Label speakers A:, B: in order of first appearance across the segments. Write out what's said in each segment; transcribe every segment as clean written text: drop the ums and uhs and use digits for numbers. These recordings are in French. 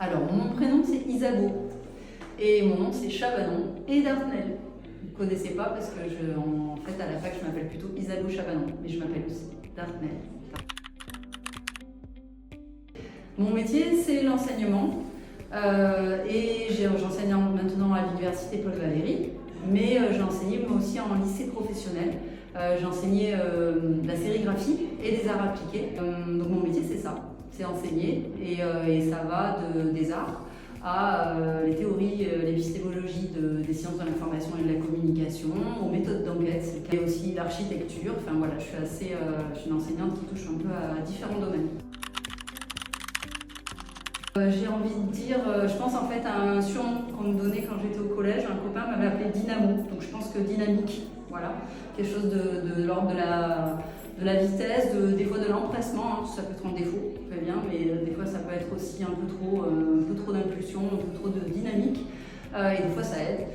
A: Alors, mon prénom c'est Isabeau et mon nom c'est Chabanon et Dartnel. Vous ne connaissez pas parce que en fait à la fac je m'appelle plutôt Isabeau Chabanon, mais je m'appelle aussi Dartnel. Mon métier c'est l'enseignement et j'enseigne maintenant à l'université Paul Valéry, mais j'ai enseigné moi aussi en lycée professionnel. J'ai enseigné la sérigraphie et des arts appliqués. Donc mon métier c'est ça, c'est enseigner et ça va des arts à les théories, l'épistémologie des sciences de l'information et de la communication, aux méthodes d'enquête, et aussi l'architecture. Enfin voilà, je suis une enseignante qui touche un peu à différents domaines. J'ai envie de dire, je pense en fait à un surnom qu'on me donnait quand j'étais au collège. Un copain m'avait appelé Dynamo, donc je pense que dynamique, voilà, quelque chose de l'ordre de la vitesse, des fois de l'empressement, hein, ça peut être un défaut, très bien, mais des fois ça peut être aussi un peu trop d'impulsion, un peu trop de dynamique, et des fois ça aide.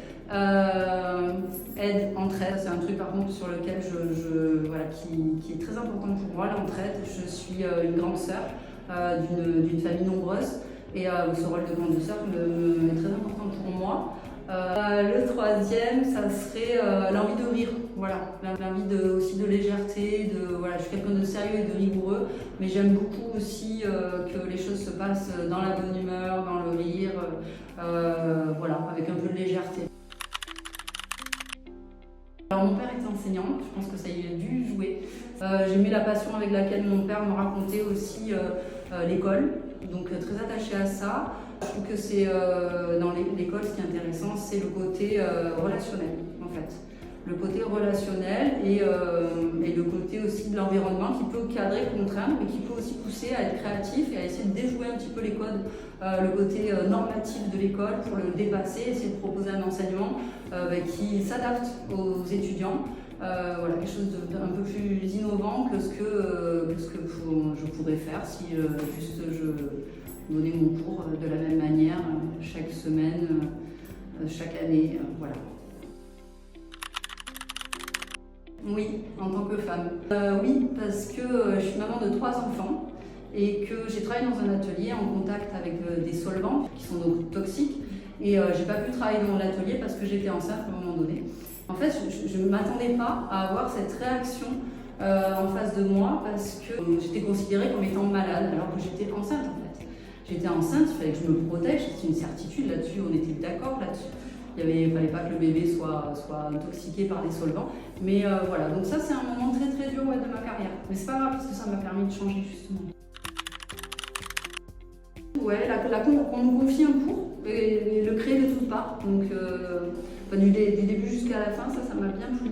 A: Aide, entraide, c'est un truc par contre sur lequel voilà, qui est très important pour moi, l'entraide. Je suis une grande sœur d'une famille nombreuse et ce rôle de grande sœur est très important pour moi. Le troisième, ça serait l'envie de rire, voilà, l'envie aussi de légèreté, voilà, je suis quelqu'un de sérieux et de rigoureux, mais j'aime beaucoup aussi que les choses se passent dans la bonne humeur, dans le rire, voilà, avec un peu de légèreté. Alors mon père était enseignant, je pense que ça y a dû jouer. J'aimais la passion avec laquelle mon père me racontait aussi l'école, donc très attachée à ça. Je trouve que c'est dans l'école, ce qui est intéressant, c'est le côté relationnel en fait. Le côté relationnel et le côté aussi de l'environnement qui peut cadrer, contraindre, mais qui peut aussi pousser à être créatif et à essayer de déjouer un petit peu les codes, le côté normatif de l'école pour le dépasser, essayer de proposer un enseignement qui s'adapte aux étudiants. Voilà, quelque chose d'un peu plus innovant que ce que je pourrais faire si juste je donnais mon cours de la même manière chaque semaine, chaque année, voilà. Oui, en tant que femme. Oui, parce que je suis maman de 3 enfants et que j'ai travaillé dans un atelier en contact avec des solvants qui sont donc toxiques et j'ai pas pu travailler dans l'atelier parce que j'étais enceinte à un moment donné. En fait, je ne m'attendais pas à avoir cette réaction en face de moi parce que j'étais considérée comme étant malade alors que j'étais enceinte en fait. J'étais enceinte, il fallait que je me protège, c'est une certitude là-dessus, on était d'accord là-dessus. Il ne fallait pas que le bébé soit intoxiqué par des solvants. Mais voilà, donc ça c'est un moment très très dur de ma carrière. Mais c'est pas grave parce que ça m'a permis de changer justement. Ouais, qu'on nous confie un cours et le créer de toutes parts. Donc du début jusqu'à la fin, ça m'a bien plu.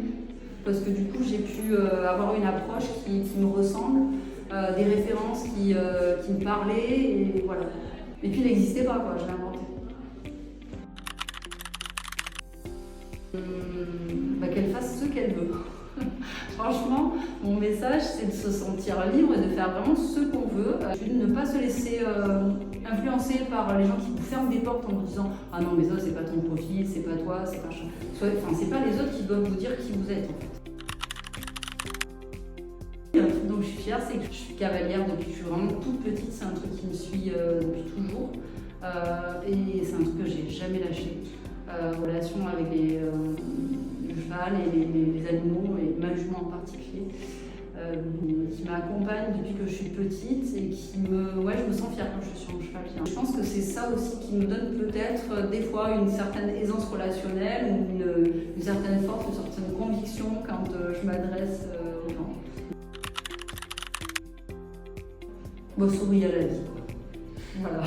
A: Parce que du coup j'ai pu avoir une approche qui me ressemble, des références qui me parlaient et voilà. Et puis il n'existait pas quoi, je l'ai inventé. Qu'elle fasse ce qu'elle veut. Franchement, mon message c'est de se sentir libre et de faire vraiment ce qu'on veut. De ne pas se laisser influencer par les gens qui vous ferment des portes en vous disant « Ah non mais ça c'est pas ton profil, c'est pas toi, c'est pas... » Enfin c'est pas les autres qui doivent vous dire qui vous êtes en fait. Un truc dont je suis fière, c'est que je suis cavalière depuis que je suis vraiment toute petite, c'est un truc qui me suit depuis toujours et c'est un truc que j'ai jamais lâché. Relation avec le cheval et les animaux, et ma jument en particulier, qui m'accompagne depuis que je suis petite et je me sens fière quand je suis sur le cheval. Je pense que c'est ça aussi qui me donne peut-être des fois une certaine aisance relationnelle ou une certaine force, une certaine conviction quand je m'adresse aux gens. Bon, souris à la vie, quoi. Voilà.